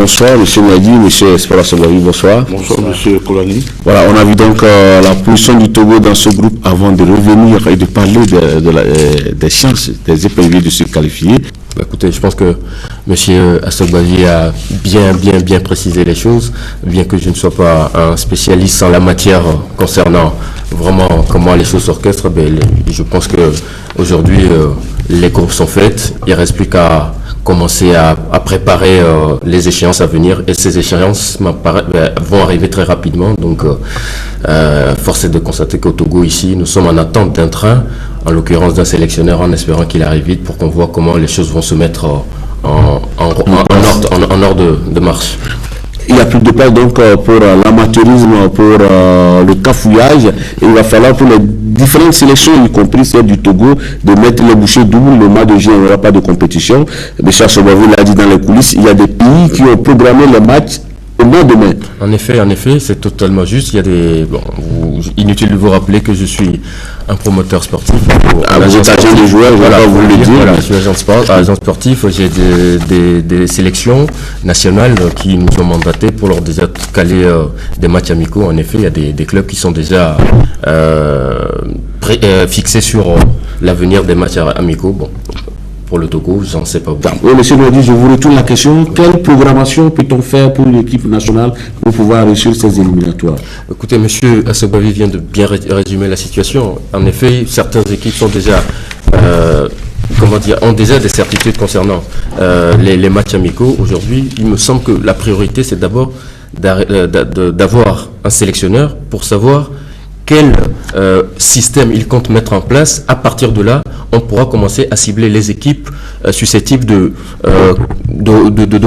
bonsoir, monsieur Nadi, monsieur Espoir Sobavi, bonsoir. Bonsoir, monsieur Kolani. Voilà, on a vu donc la position du Togo dans ce groupe avant de revenir et de parler des chances des épingliers de se qualifier. Écoutez, je pense que M. Assobavi a bien précisé les choses, bien que je ne sois pas un spécialiste en la matière concernant vraiment comment les choses s'orchestrent. Je pense qu'aujourd'hui, les groupes sont faits, il ne reste plus qu'à commencer à préparer les échéances à venir, et ces échéances vont arriver très rapidement. Donc, force est de constater qu'au Togo, ici, nous sommes en attente d'un train, en l'occurrence d'un sélectionneur, en espérant qu'il arrive vite pour qu'on voit comment les choses vont se mettre en ordre de marche. Il n'y a plus de place donc pour l'amateurisme, pour le cafouillage. Et il va falloir pour les différentes sélections, y compris celle du Togo, de mettre les bouchées doubles. Le mois de juin, il n'y aura pas de compétition. M. Assobavi l'a dit dans les coulisses, il y a des pays qui ont programmé les matchs au mois de mai. En effet, c'est totalement juste. Il y a des... inutile de vous rappeler que je suis un promoteur sportif. Vous êtes agent des joueurs, vous le dire. Voilà, je suis agent sportif. J'ai des sélections nationales qui nous ont mandatés pour leur déjà caler des matchs amicaux. En effet, il y a des clubs qui sont déjà fixés sur l'avenir des matchs amicaux. Bon. Pour le Togo, j'en sais pas beaucoup. Oui, monsieur Nodi, je vous retourne la question. Quelle programmation peut-on faire pour l'équipe nationale pour pouvoir réussir ces éliminatoires? Écoutez, monsieur Assobavi vient de bien résumer la situation. En effet, certaines équipes sont déjà, ont déjà des certitudes concernant les matchs amicaux. Aujourd'hui, il me semble que la priorité, c'est d'abord d'avoir un sélectionneur pour savoir quel système il compte mettre en place. À partir de là, on pourra commencer à cibler les équipes susceptibles de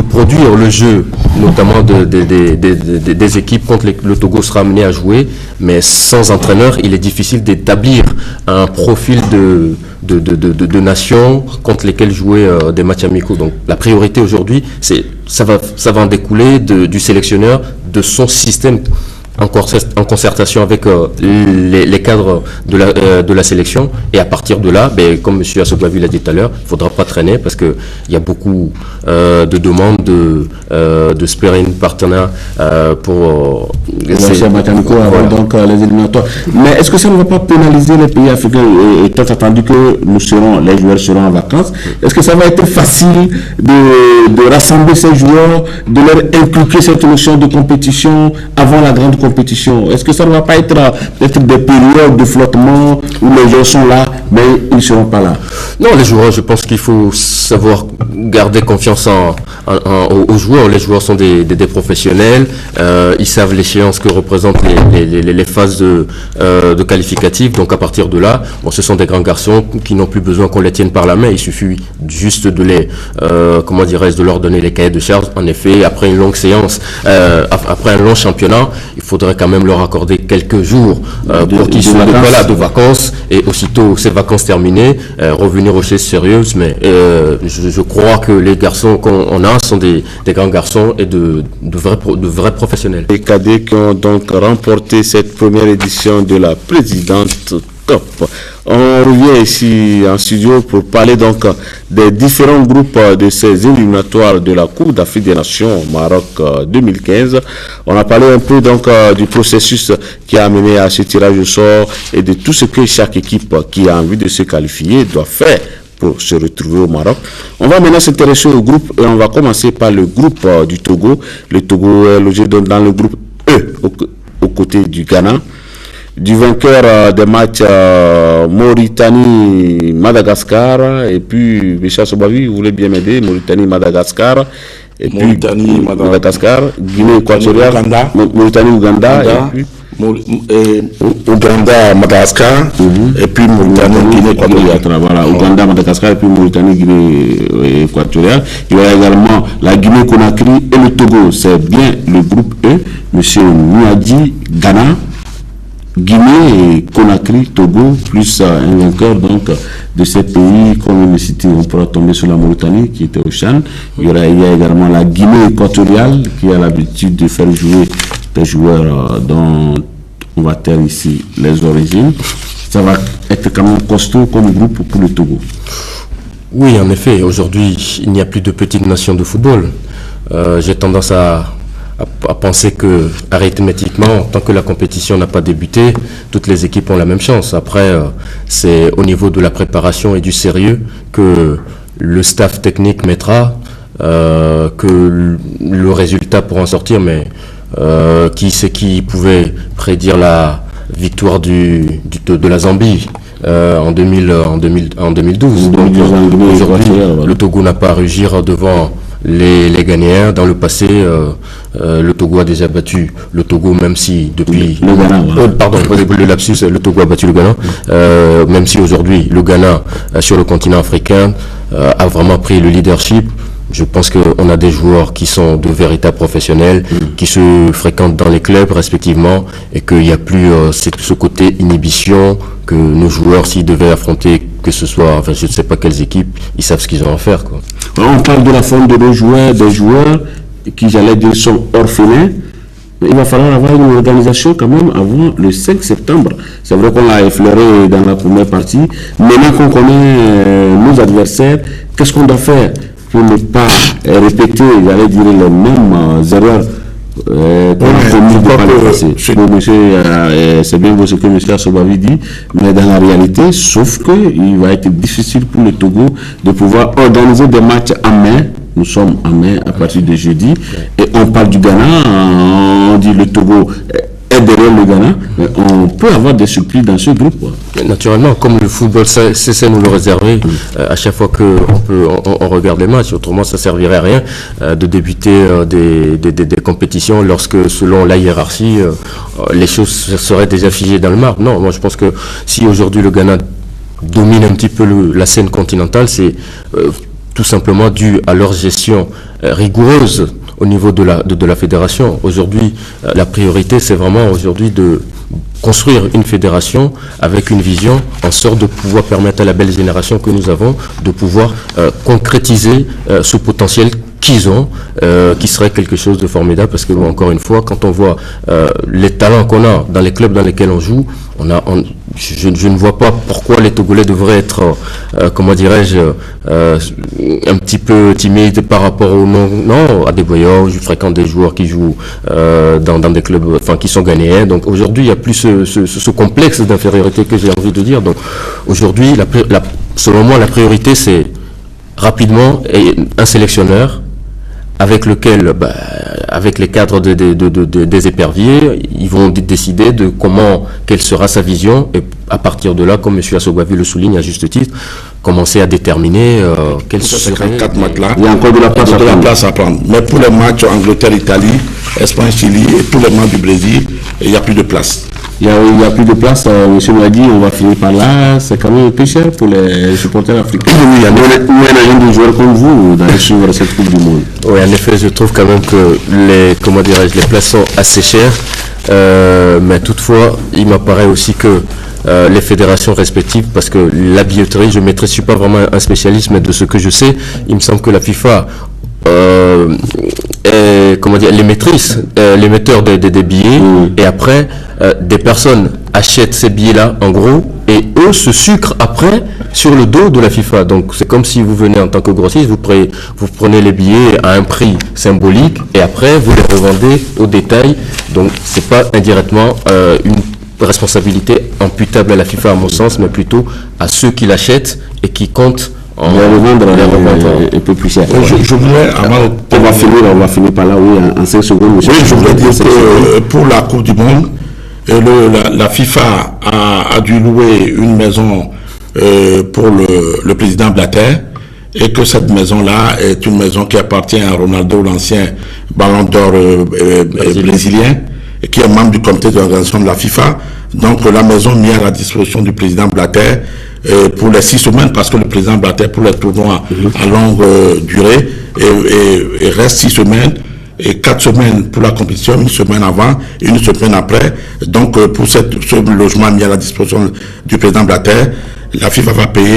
produire le jeu, notamment des équipes contre le Togo sera amené à jouer, mais sans entraîneur, il est difficile d'établir un profil de nations contre lesquelles jouer des matchs amicaux. Donc la priorité aujourd'hui, ça va en découler du sélectionneur, de son système en concertation avec les cadres de la sélection, et à partir de là, comme M. Assobavi l'a dit tout à l'heure, il ne faudra pas traîner parce qu'il y a beaucoup de demandes de sparring partenaires pour donc les éliminatoires. Mais est-ce que ça ne va pas pénaliser les pays africains, étant attendu que les joueurs seront en vacances? Est-ce que ça va être facile de rassembler ces joueurs, de leur inculquer cette notion de compétition avant la grande compétition? Est-ce que ça ne va pas être peut-être des périodes de flottement où les joueurs sont là, mais ils ne seront pas là? Non, les joueurs, je pense qu'il faut savoir garder confiance aux joueurs. Les joueurs sont des professionnels, ils savent l'échéance que représentent les phases de qualificatifs. Donc à partir de là, ce sont des grands garçons qui n'ont plus besoin qu'on les tienne par la main. Il suffit juste de de leur donner les cahiers de charges. En effet, après une longue séance, après un long championnat, il faudrait quand même leur accorder quelques jours pour qu'ils soient de vacances, et aussitôt ces vacances terminées, revenir aux choses sérieuses. Mais je crois que les garçons qu'on a sont des grands garçons et de vrais professionnels. Les cadets qui ont donc remporté cette première édition de la Présidente Cup. On revient ici en studio pour parler donc des différents groupes de ces éliminatoires de la Coupe d'Afrique des Nations Maroc 2015. On a parlé un peu donc du processus qui a mené à ce tirage au sort et de tout ce que chaque équipe qui a envie de se qualifier doit faire pour se retrouver au Maroc. On va maintenant s'intéresser au groupe et on va commencer par le groupe du Togo. Le Togo est logé dans le groupe E aux côtés du Ghana. Du vainqueur des matchs Mauritanie-Madagascar, et puis M. Assobavi, vous voulez bien m'aider, Mauritanie-Madagascar, et puis Madagascar, Guinée équatoriale, Mauritanie-Ouganda, et puis Ouganda, Madagascar, et puis Mauritanie, Guinée équatoriale. Voilà, Ouganda, Madagascar, et puis Mauritanie, Guinée équatoriale. Il y aura également la Guinée-Conakry et le Togo. C'est bien le groupe E. M. Mouadi, Ghana, Guinée et Conakry, Togo, plus un vainqueur donc de ces pays, comme on cité, on pourra tomber sur la Mauritanie qui était au Chan. Il y a également la Guinée équatoriale qui a l'habitude de faire jouer des joueurs dont on va taire ici les origines. Ça va être quand même costaud comme groupe pour le Togo. Oui, en effet, aujourd'hui, il n'y a plus de petites nations de football. j'ai tendance à penser que arithmétiquement, tant que la compétition n'a pas débuté, toutes les équipes ont la même chance. Après, c'est au niveau de la préparation et du sérieux que le staff technique mettra, que le résultat pourra en sortir, mais qui c'est qui pouvait prédire la victoire de la Zambie en 2012. Donc aujourd'hui, le Togo n'a pas à rugir devant les Ghanéens. Dans le passé, le Togo a déjà battu le Togo, même si depuis... Le Ghana, pardon, le lapsus, le Togo a battu le Ghana. Même si aujourd'hui, le Ghana, sur le continent africain, a vraiment pris le leadership. Je pense qu'on a des joueurs qui sont de véritables professionnels, qui se fréquentent dans les clubs respectivement, et qu'il n'y a plus ce côté inhibition, que nos joueurs, s'ils devaient affronter, que ce soit, enfin je ne sais pas quelles équipes, ils savent ce qu'ils ont à faire, quoi. On parle de la forme de nos joueurs, des joueurs qui, j'allais dire, sont orphelins. Mais il va falloir avoir une organisation quand même avant le 5 septembre. C'est vrai qu'on l'a effleuré dans la première partie. Maintenant qu'on connaît nos adversaires, qu'est-ce qu'on doit faire pour ne pas répéter, j'allais dire, les mêmes erreurs qu'on a commises par le passé. C'est bien ce que M. Assobavi dit, mais dans la réalité, sauf qu'il va être difficile pour le Togo de pouvoir organiser des matchs en main. Nous sommes en mai à partir de jeudi, et on parle du Ghana, on dit le Togo est derrière le Ghana, mais on peut avoir des surprises dans ce groupe, quoi. Naturellement, comme le football sait nous le réserver, à chaque fois qu'on regarde les matchs, autrement ça servirait à rien de débuter des compétitions lorsque, selon la hiérarchie, les choses seraient déjà figées dans le marbre. Non, moi je pense que si aujourd'hui le Ghana domine un petit peu la scène continentale, c'est tout simplement dû à leur gestion rigoureuse au niveau de la fédération. Aujourd'hui, la priorité, c'est vraiment aujourd'hui de construire une fédération avec une vision en sorte de pouvoir permettre à la belle génération que nous avons de pouvoir concrétiser ce potentiel qu'ils ont, qui serait quelque chose de formidable, parce que encore une fois, quand on voit les talents qu'on a dans les clubs dans lesquels on joue, je ne vois pas pourquoi les Togolais devraient être, comment dirais-je, un petit peu timides par rapport au nom. Non, à des voyages, je fréquente des joueurs qui jouent dans des clubs, enfin qui sont ghanéens. Donc aujourd'hui, il n'y a plus ce complexe d'infériorité que j'ai envie de dire. Donc aujourd'hui, selon moi, la priorité, c'est rapidement un sélectionneur avec lequel, avec les cadres des éperviers, ils vont décider de quelle sera sa vision, et à partir de là, comme M. Assobavi le souligne à juste titre, commencer à déterminer quels seraient... 4 matchs là, il y a encore de la place à prendre. Mais pour les matchs Angleterre-Italie, Espagne-Chili et tous les matchs du Brésil, il n'y a plus de place. Il n'y a plus de place, monsieur m'a dit, on va finir par là. C'est quand même un peu cher pour les supporters africains. Oui, il y a des joueurs comme vous d'aller suivre cette Coupe du Monde. Oui, en effet, je trouve quand même que les places sont assez chères. Mais toutefois, il m'apparaît aussi que les fédérations respectives, parce que la billetterie, je ne suis pas vraiment un spécialiste, mais de ce que je sais, il me semble que la FIFA les maîtrise, l'émetteur des billets, et après des personnes achètent ces billets-là en gros, et eux se sucrent après sur le dos de la FIFA. Donc c'est comme si vous venez en tant que grossiste, vous prenez les billets à un prix symbolique, et après vous les revendez au détail. Donc c'est pas indirectement une responsabilité imputable à la FIFA à mon sens, mais plutôt à ceux qui l'achètent et qui comptent on va revendre un peu plus cher. Je voulais, on va finir par là, oui, en 5 secondes. Oui, je voulais dire que pour la Coupe du Monde, la FIFA a dû louer une maison pour le président Blatter, et que cette maison-là est une maison qui appartient à Ronaldo, l'ancien ballon d'or brésilien, et qui est membre du comité d'organisation de la FIFA. Donc la maison mise à la disposition du président Blatter pour les 6 semaines, parce que le président Blatter, pour les tournois à longue durée, et reste 6 semaines, et 4 semaines pour la compétition, 1 semaine avant et 1 semaine après. Donc pour ce logement mis à la disposition du président Blatter, la FIFA va payer